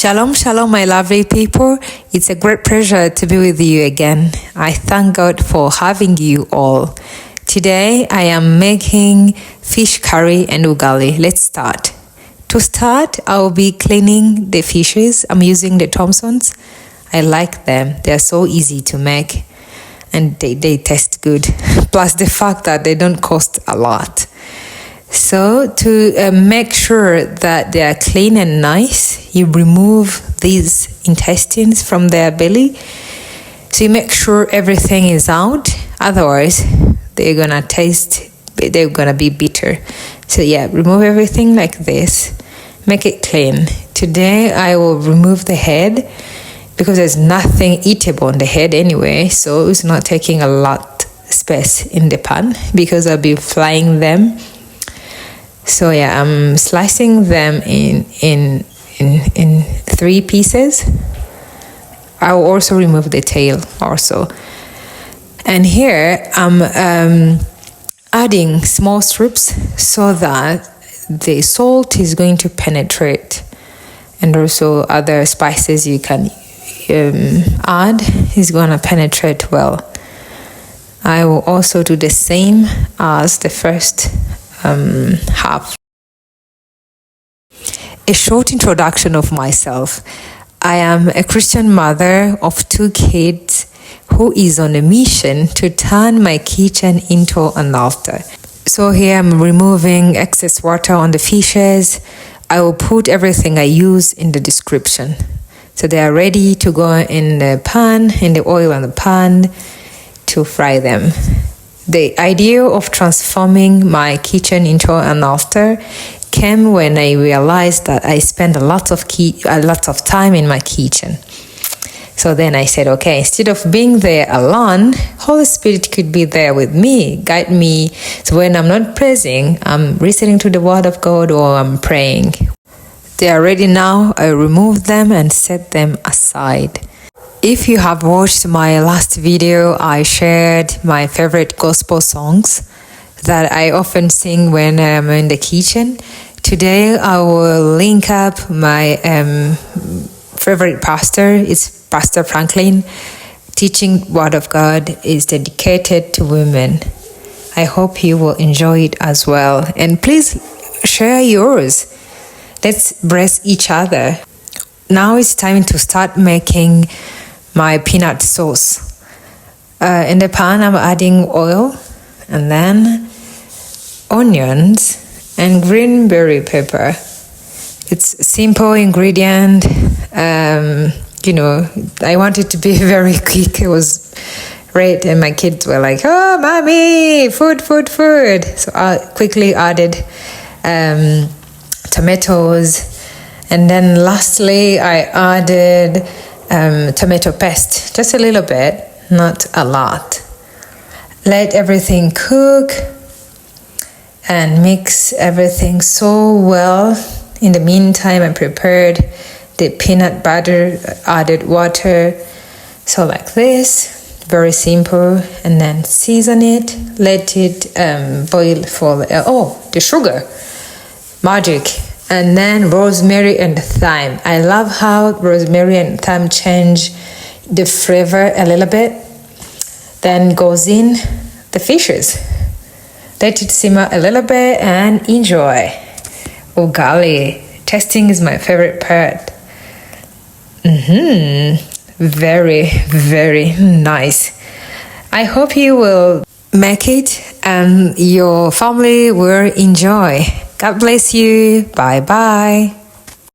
Shalom, shalom, my lovely people. It's a great pleasure to be with you again. I thank God for having you all. Today, I am making fish curry and ugali. Let's start. To start, I'll be cleaning the fishes. I'm using the Thompsons. I like them. They're so easy to make and they taste good. Plus the fact that they don't cost a lot. So to make sure that they are clean and nice, you remove these intestines from their belly. So you make sure everything is out. Otherwise, they're gonna be bitter. So yeah, remove everything like this. Make it clean. Today I will remove the head because there's nothing eatable on the head anyway. So it's not taking a lot space in the pan because I'll be frying them. So yeah, I'm slicing them in 3 pieces. I will also remove the tail also. And here I'm adding small strips so that the salt is going to penetrate, and also other spices you can add is going to penetrate well. I will also do the same as the first half. A short introduction of myself. I am a Christian mother of 2 kids who is on a mission to turn my kitchen into an altar. So here I'm removing excess water on the fishes. I will put everything I use in the description. So they are ready to go in the pan, in the oil on the pan to fry them. The idea of transforming my kitchen into an altar came when I realized that I spend a lot of time in my kitchen. So then I said, okay, instead of being there alone, Holy Spirit could be there with me, guide me. So when I'm not praising, I'm listening to the Word of God or I'm praying. They are ready now. I remove them and set them aside. If you have watched my last video, I shared my favorite gospel songs that I often sing when I'm in the kitchen. Today, I will link up my favorite pastor. It's Pastor Franklin. Teaching Word of God is dedicated to women. I hope you will enjoy it as well. And please share yours. Let's bless each other. Now it's time to start making my peanut sauce. In the pan, I'm adding oil and then onions and green bell pepper. It's simple ingredient. I wanted to be very quick. It was great, and my kids were like, "Oh, mommy, food!" So I quickly added tomatoes, and then lastly, I added tomato paste, just a little bit, not a lot. Let everything cook and mix everything so well. In the meantime, I prepared the peanut butter, added water, so like this, very simple, and then season it, let it boil for the sugar, magic. And then rosemary and thyme. I love how rosemary and thyme change the flavor a little bit. Then goes in the fishes. Let it simmer a little bit and enjoy. Ugali. Tasting is my favorite part. Very, very nice. I hope you will make it and your family will enjoy. God bless you. Bye-bye.